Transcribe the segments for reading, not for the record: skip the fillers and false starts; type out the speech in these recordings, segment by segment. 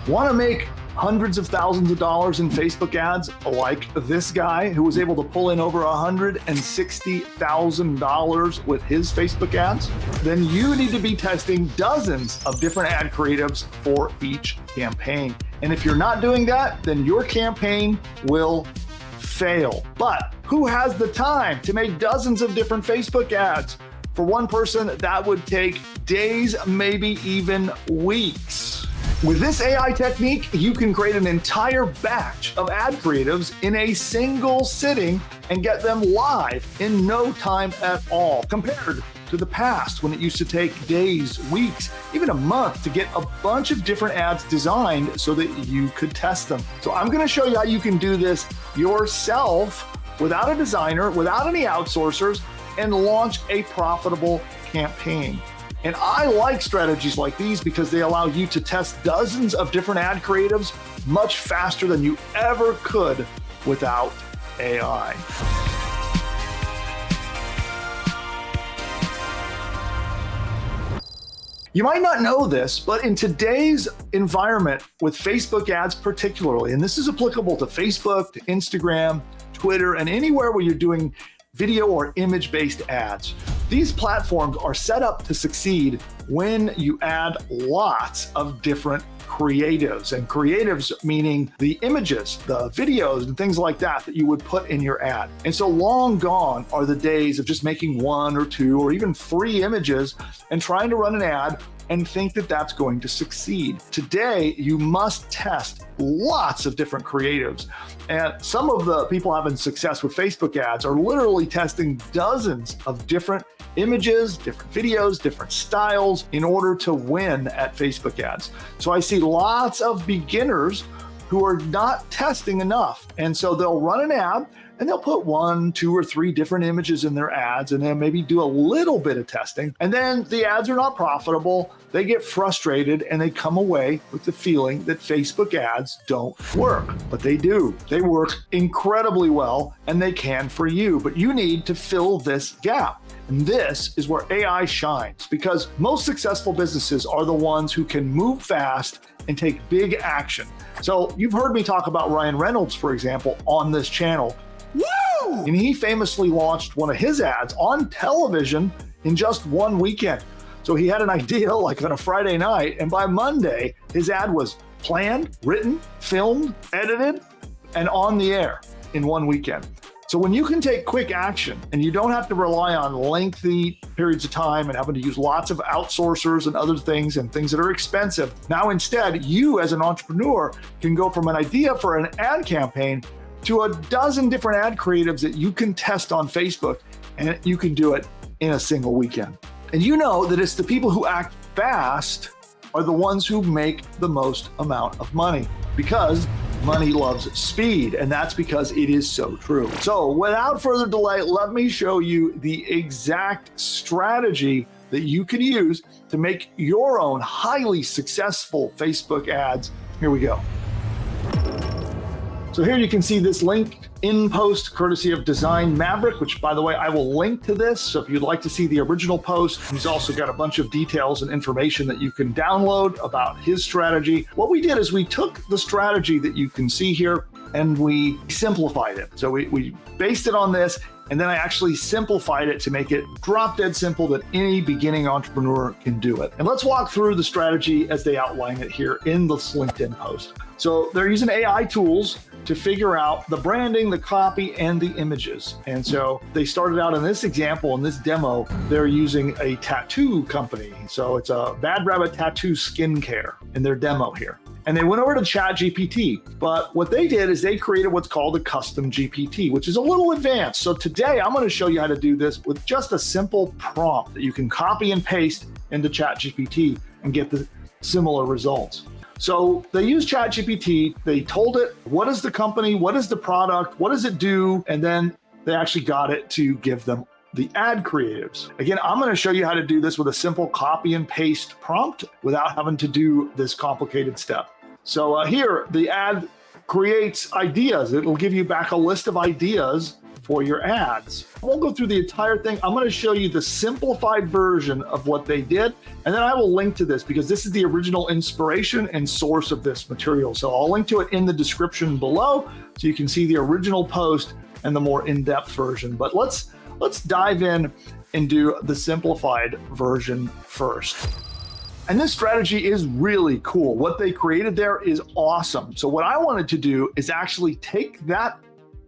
Want to make hundreds of thousands of dollars in Facebook ads like this guy who was able to pull in over $160,000 with his Facebook ads? Then you need to be testing dozens of different ad creatives for each campaign. And if you're not doing that, then your campaign will fail. But who has the time to make dozens of different Facebook ads? For one person, that would take days, maybe even weeks. With this AI technique, you can create an entire batch of ad creatives in a single sitting and get them live in no time at all, compared to the past when it used to take days, weeks, even a month to get a bunch of different ads designed so that you could test them. So I'm going to show you how you can do this yourself without a designer, without any outsourcers, and launch a profitable campaign. And I like strategies like these because they allow you to test dozens of different ad creatives much faster than you ever could without AI. You might not know this, but in today's environment with Facebook ads particularly, and this is applicable to Facebook, to Instagram, Twitter, and anywhere where you're doing video or image-based ads. These platforms are set up to succeed when you add lots of different creatives, and creatives meaning the images, the videos, and things like that you would put in your ad. And so long gone are the days of just making 1 or 2 or even 3 images and trying to run an ad and think that that's going to succeed. Today, you must test lots of different creatives. And some of the people having success with Facebook ads are literally testing dozens of different images, different videos, different styles in order to win at Facebook ads. So I see lots of beginners who are not testing enough. And so they'll run an ad and they'll put 1, 2, or 3 different images in their ads and then maybe do a little bit of testing. And then the ads are not profitable. They get frustrated and they come away with the feeling that Facebook ads don't work, but they do. They work incredibly well and they can for you, but you need to fill this gap. And this is where AI shines, because most successful businesses are the ones who can move fast and take big action. So you've heard me talk about Ryan Reynolds, for example, on this channel. Woo! And he famously launched one of his ads on television in just one weekend. So he had an idea like on a Friday night, and by Monday, his ad was planned, written, filmed, edited, and on the air in one weekend. So when you can take quick action and you don't have to rely on lengthy periods of time and having to use lots of outsourcers and other things and things that are expensive, now instead, you as an entrepreneur can go from an idea for an ad campaign to a dozen different ad creatives that you can test on Facebook, and you can do it in a single weekend. And you know that it's the people who act fast are the ones who make the most amount of money, because money loves speed, and that's because it is so true. So without further delay, let me show you the exact strategy that you can use to make your own highly successful Facebook ads. Here we go. So here you can see this link in post courtesy of Design Maverick, which by the way, I will link to this. So if you'd like to see the original post, he's also got a bunch of details and information that you can download about his strategy. What we did is we took the strategy that you can see here and we simplified it. So we based it on this, and then I actually simplified it to make it drop dead simple that any beginning entrepreneur can do it. And let's walk through the strategy as they outline it here in this LinkedIn post. So they're using AI tools to figure out the branding, the copy, and the images. And so they started out in this example, in this demo, they're using a tattoo company. So it's a Bad Rabbit Tattoo Skincare in their demo here. And they went over to ChatGPT, but what they did is they created what's called a custom GPT, which is a little advanced. So today I'm going to show you how to do this with just a simple prompt that you can copy and paste into ChatGPT and get the similar results. So they use ChatGPT, they told it, what is the company, what is the product, what does it do? And then they actually got it to give them the ad creatives. Again, I'm going to show you how to do this with a simple copy and paste prompt without having to do this complicated step. So here, the ad creates ideas. It'll give you back a list of ideas for your ads. I won't go through the entire thing. I'm going to show you the simplified version of what they did, and then I will link to this because this is the original inspiration and source of this material. So I'll link to it in the description below so you can see the original post and the more in-depth version. But let's dive in and do the simplified version first. And this strategy is really cool. What they created there is awesome. So what I wanted to do is actually take that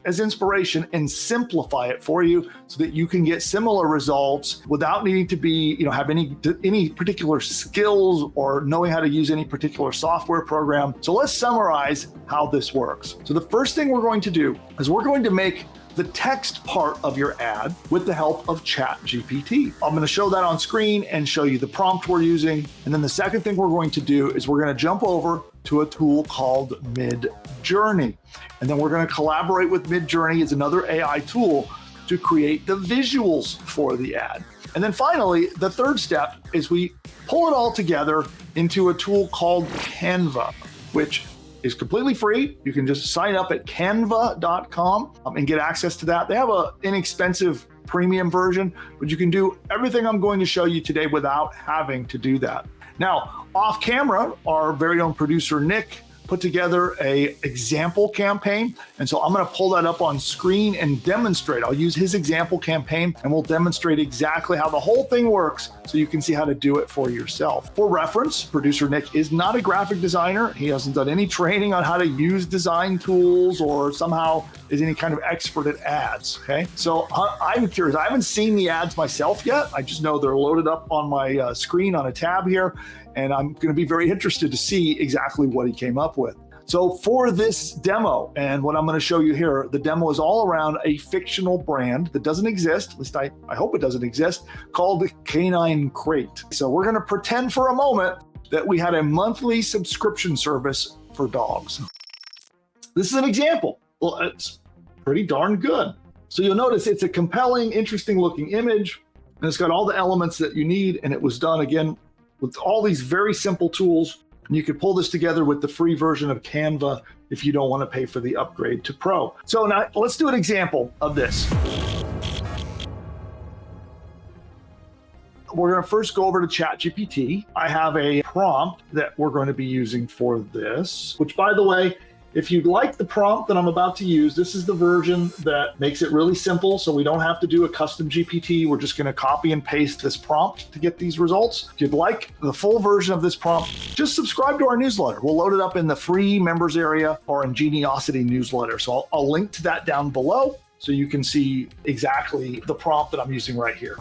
as inspiration and simplify it for you so that you can get similar results without needing to be, have any particular skills or knowing how to use any particular software program. So let's summarize how this works. So the first thing we're going to do is we're going to make the text part of your ad with the help of ChatGPT. I'm going to show that on screen and show you the prompt we're using. And then the second thing we're going to do is we're going to jump over to a tool called Midjourney. And then we're going to collaborate with Midjourney as another AI tool to create the visuals for the ad. And then finally, the third step is we pull it all together into a tool called Canva, which is completely free. You can just sign up at canva.com and get access to that. They have an inexpensive premium version, but you can do everything I'm going to show you today without having to do that. Now, off camera, our very own producer, Nick, put together an example campaign. And so I'm going to pull that up on screen and demonstrate. I'll use his example campaign and we'll demonstrate exactly how the whole thing works so you can see how to do it for yourself. For reference, producer Nick is not a graphic designer. He hasn't done any training on how to use design tools or somehow is any kind of expert at ads. Okay. So I'm curious. I haven't seen the ads myself yet. I just know they're loaded up on my screen on a tab here. And I'm going to be very interested to see exactly what he came up with. So for this demo, and what I'm going to show you here, the demo is all around a fictional brand that doesn't exist, at least I hope it doesn't exist, called Canine Crate. So we're going to pretend for a moment that we had a monthly subscription service for dogs. This is an example. Well, it's pretty darn good. So you'll notice it's a compelling, interesting looking image, and it's got all the elements that you need, and it was done again with all these very simple tools. And you could pull this together with the free version of Canva if you don't want to pay for the upgrade to Pro. So now let's do an example of this. We're going to first go over to ChatGPT. I have a prompt that we're going to be using for this, which, by the way, if you'd like the prompt that I'm about to use, this is the version that makes it really simple, so we don't have to do a custom GPT. We're just going to copy and paste this prompt to get these results. If you'd like the full version of this prompt, just subscribe to our newsletter. We'll load it up in the free members area or in Geniosity newsletter. So I'll link to that down below so you can see exactly the prompt that I'm using right here.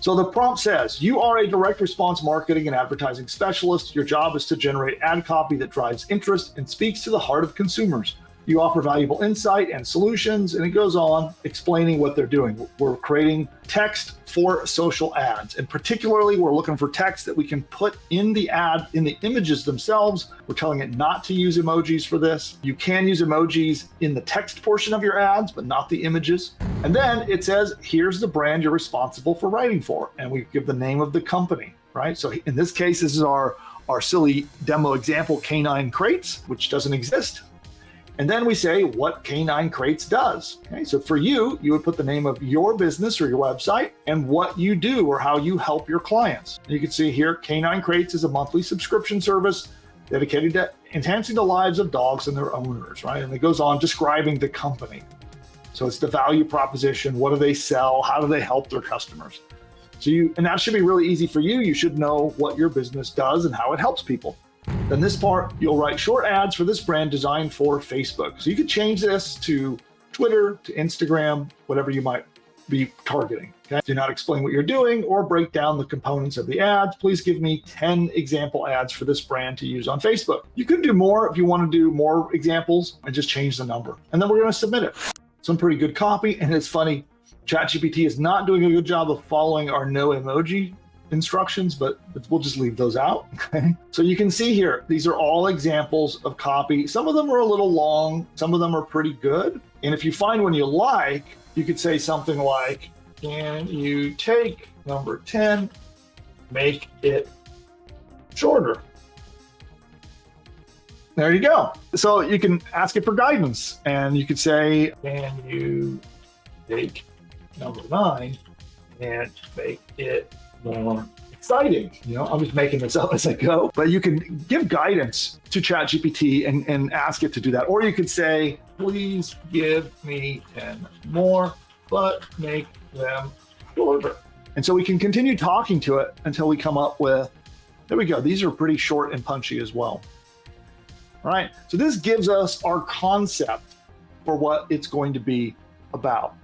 So the prompt says, you are a direct response marketing and advertising specialist. Your job is to generate ad copy that drives interest and speaks to the heart of consumers. You offer valuable insight and solutions, and it goes on explaining what they're doing. We're creating text for social ads, and particularly we're looking for text that we can put in the ad, in the images themselves. We're telling it not to use emojis for this. You can use emojis in the text portion of your ads, but not the images. And then it says, here's the brand you're responsible for writing for, and we give the name of the company, right? So in this case, this is our silly demo example, Canine Crates, which doesn't exist. And then we say what Canine Crates does. Okay, so for you, you would put the name of your business or your website and what you do or how you help your clients. And you can see here, Canine Crates is a monthly subscription service dedicated to enhancing the lives of dogs and their owners, right? And it goes on describing the company. So it's the value proposition. What do they sell? How do they help their customers? And that should be really easy for you. You should know what your business does and how it helps people. Then this part, you'll write short ads for this brand designed for Facebook. So you could change this to Twitter, to Instagram, whatever you might be targeting. Okay? Do not explain what you're doing or break down the components of the ads. Please give me 10 example ads for this brand to use on Facebook. You could do more if you want to do more examples and just change the number. And then we're going to submit it. Some pretty good copy. And it's funny, ChatGPT is not doing a good job of following our no emoji instructions, but we'll just leave those out. Okay. So you can see here, these are all examples of copy. Some of them are a little long. Some of them are pretty good. And if you find one you like, you could say something like, can you take number 10, make it shorter? There you go. So you can ask it for guidance and you could say, can you take number 9 and make it more exciting. I'm just making this up as I go, but you can give guidance to ChatGPT and ask it to do that. Or you could say, please give me 10 more, but make them shorter. And so we can continue talking to it until we come up with, there we go. These are pretty short and punchy as well. All right, so this gives us our concept for what it's going to be about.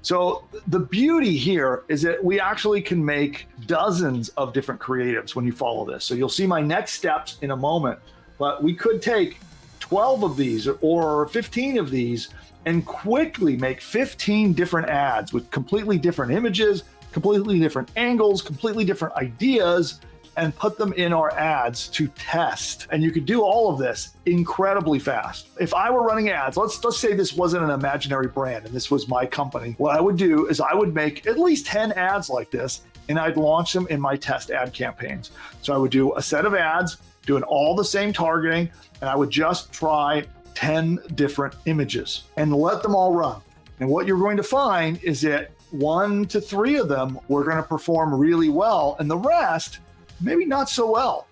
So the beauty here is that we actually can make dozens of different creatives when you follow this. So you'll see my next steps in a moment, but we could take 12 of these or 15 of these and quickly make 15 different ads with completely different images, completely different angles, completely different ideas, and put them in our ads to test. And you could do all of this incredibly fast. If I were running ads, let's say this wasn't an imaginary brand and this was my company, what I would do is I would make at least 10 ads like this and I'd launch them in my test ad campaigns. So I would do a set of ads, doing all the same targeting, and I would just try 10 different images and let them all run. And what you're going to find is that 1 to 3 of them were going to perform really well and the rest maybe not so well.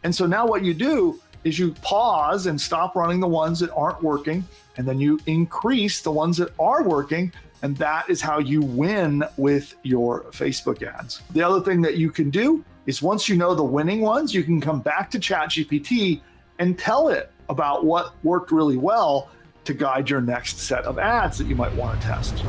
And so now what you do is you pause and stop running the ones that aren't working, and then you increase the ones that are working, and that is how you win with your Facebook ads. The other thing that you can do is once you know the winning ones, you can come back to ChatGPT and tell it about what worked really well to guide your next set of ads that you might want to test.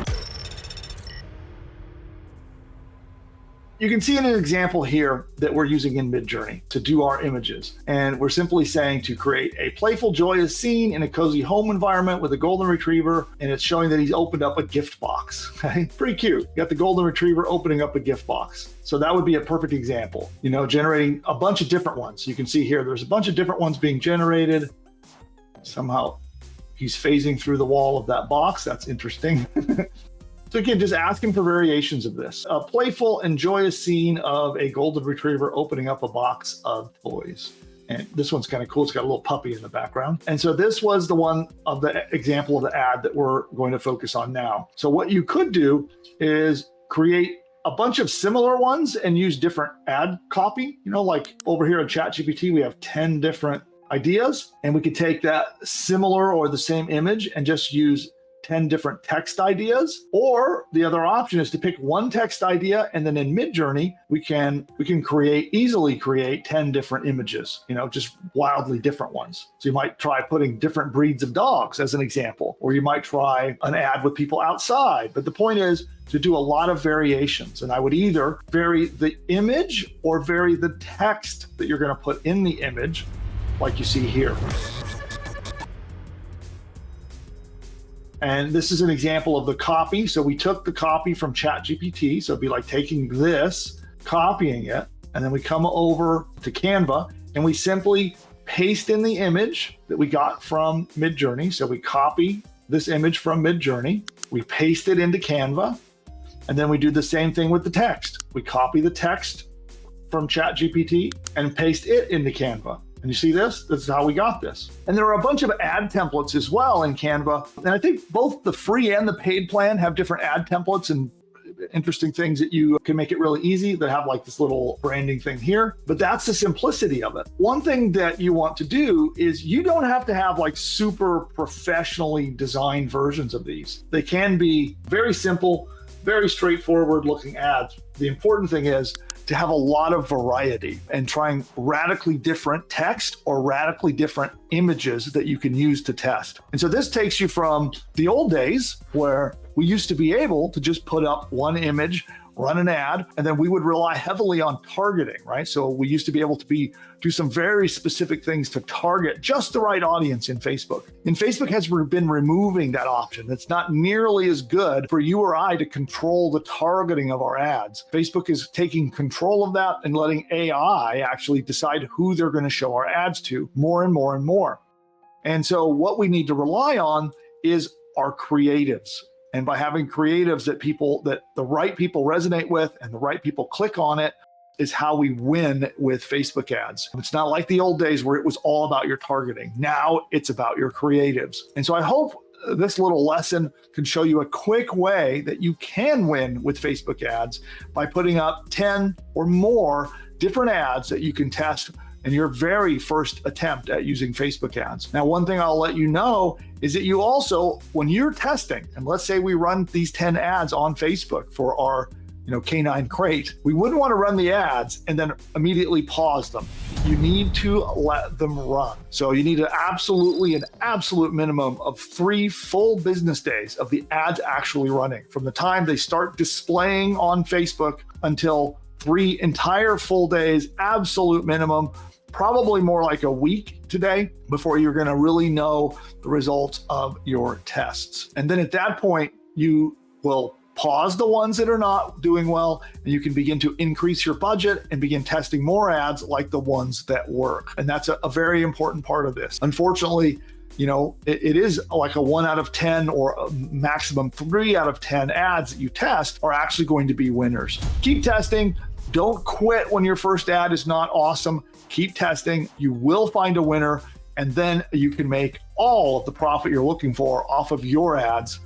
You can see in an example here that we're using in Midjourney to do our images. And we're simply saying to create a playful, joyous scene in a cozy home environment with a golden retriever. And it's showing that he's opened up a gift box. Okay? Pretty cute. You got the golden retriever opening up a gift box. So that would be a perfect example, generating a bunch of different ones. You can see here, there's a bunch of different ones being generated. Somehow he's phasing through the wall of that box. That's interesting. So again, just asking for variations of this. A playful and joyous scene of a golden retriever opening up a box of toys. And this one's kind of cool. It's got a little puppy in the background. And so this was the one of the example of the ad that we're going to focus on now. So what you could do is create a bunch of similar ones and use different ad copy. Like over here in ChatGPT, we have 10 different ideas, and we could take that similar or the same image and just use 10 different text ideas. Or the other option is to pick one text idea, and then in Midjourney, we can easily create 10 different images, just wildly different ones. So you might try putting different breeds of dogs as an example, or you might try an ad with people outside. But the point is to do a lot of variations. And I would either vary the image or vary the text that you're going to put in the image, like you see here. And this is an example of the copy. So we took the copy from ChatGPT. So it'd be like taking this, copying it, and then we come over to Canva and we simply paste in the image that we got from Midjourney. So we copy this image from Midjourney, we paste it into Canva, and then we do the same thing with the text. We copy the text from ChatGPT and paste it into Canva. And you see this? This is how we got this. And there are a bunch of ad templates as well in Canva. And I think both the free and the paid plan have different ad templates and interesting things that you can make it really easy. They have like this little branding thing here, but that's the simplicity of it. One thing that you want to do is you don't have to have like super professionally designed versions of these. They can be very simple, very straightforward looking ads. The important thing is to have a lot of variety and trying radically different text or radically different images that you can use to test. And so this takes you from the old days where we used to be able to just put up one image, run an ad, and then we would rely heavily on targeting, right? So we used to be able to do some very specific things to target just the right audience in Facebook. And Facebook has been removing that option. It's not nearly as good for you or I to control the targeting of our ads. Facebook is taking control of that and letting AI actually decide who they're going to show our ads to more and more and more. And so what we need to rely on is our creatives. And by having creatives that the right people resonate with and the right people click on it is how we win with Facebook ads. It's not like the old days where it was all about your targeting. Now it's about your creatives. And so I hope this little lesson can show you a quick way that you can win with Facebook ads by putting up 10 or more different ads that you can test in your very first attempt at using Facebook ads. Now, one thing I'll let you know is that you also, when you're testing, and let's say we run these 10 ads on Facebook for our canine crate, we wouldn't want to run the ads and then immediately pause them. You need to let them run. So you need an absolute minimum of 3 full business days of the ads actually running, from the time they start displaying on Facebook until 3 entire full days, absolute minimum. Probably more like a week today before you're going to really know the results of your tests. And then at that point, you will pause the ones that are not doing well, and you can begin to increase your budget and begin testing more ads like the ones that work. And that's a very important part of this. Unfortunately, it is like a 1 out of 10 or a maximum 3 out of 10 ads that you test are actually going to be winners. Keep testing. Don't quit when your first ad is not awesome. Keep testing. You will find a winner, and then you can make all of the profit you're looking for off of your ads.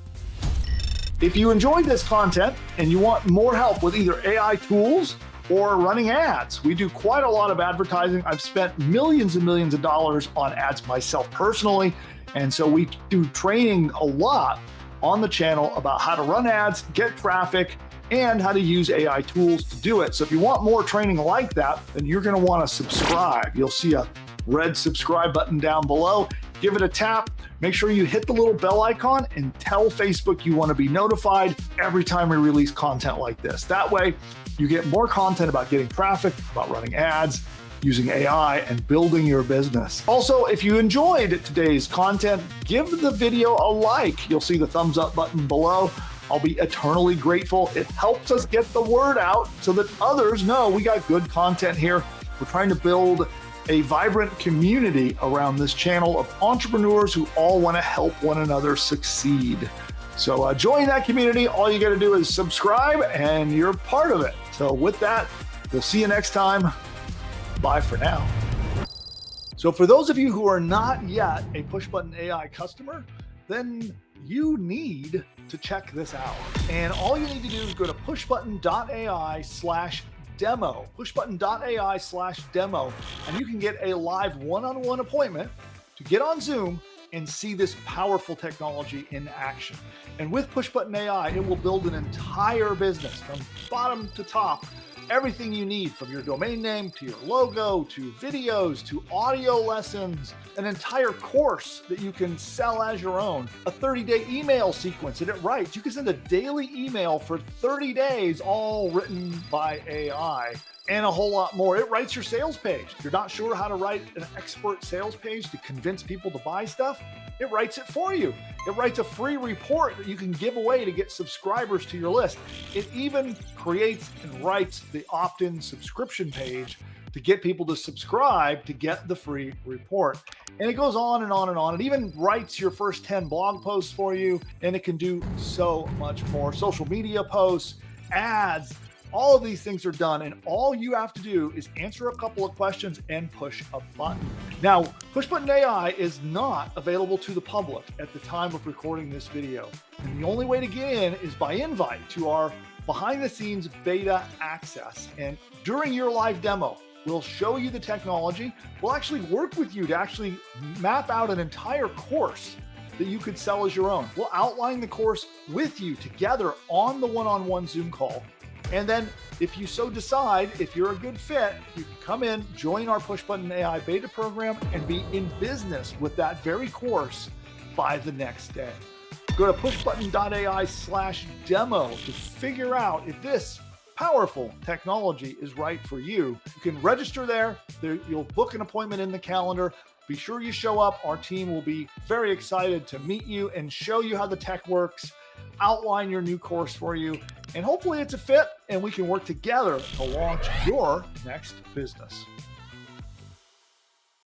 If you enjoyed this content and you want more help with either AI tools or running ads, we do quite a lot of advertising. I've spent millions and millions of dollars on ads myself personally, and so we do training a lot on the channel about how to run ads, get traffic, and how to use AI tools to do it. So if you want more training like that, then you're going to want to subscribe. You'll see a red subscribe button down below. Give it a tap. Make sure you hit the little bell icon and tell Facebook you want to be notified every time we release content like this. That way, you get more content about getting traffic, about running ads, using AI, and building your business. Also, if you enjoyed today's content, give the video a like. You'll see the thumbs up button below. I'll be eternally grateful. It helps us get the word out so that others know we got good content here. We're trying to build a vibrant community around this channel of entrepreneurs who all want to help one another succeed. So join that community. All you got to do is subscribe and you're part of it. So with that, we'll see you next time. Bye for now. So for those of you who are not yet a PushButton AI customer, then you need to check this out. And all you need to do is go to pushbutton.ai/demo, pushbutton.ai/demo, and you can get a live one-on-one appointment to get on Zoom and see this powerful technology in action. And with PushButton AI, it will build an entire business from bottom to top. Everything you need, from your domain name to your logo to videos to audio lessons, an entire course that you can sell as your own, a 30-day email sequence that it writes. You can send a daily email for 30 days, all written by AI, and a whole lot more. It writes your sales page. If you're not sure how to write an expert sales page to convince people to buy stuff, it writes it for you. It writes a free report that you can give away to get subscribers to your list. It even creates and writes the opt-in subscription page to get people to subscribe to get the free report. And it goes on and on and on. It even writes your first 10 blog posts for you, and it can do so much more. Social media posts, ads, all of these things are done, and all you have to do is answer a couple of questions and push a button. Now, PushButton AI is not available to the public at the time of recording this video. And the only way to get in is by invite to our behind-the-scenes beta access. And during your live demo, we'll show you the technology. We'll actually work with you to actually map out an entire course that you could sell as your own. We'll outline the course with you together on the one-on-one Zoom call. And then if you so decide, if you're a good fit, you can come in, join our PushButton AI beta program, and be in business with that very course by the next day. Go to pushbutton.ai/demo to figure out if this powerful technology is right for you. You can register there. You'll book an appointment in the calendar. Be sure you show up. Our team will be very excited to meet you and show you how the tech works, outline your new course for you, and hopefully it's a fit and we can work together to launch your next business.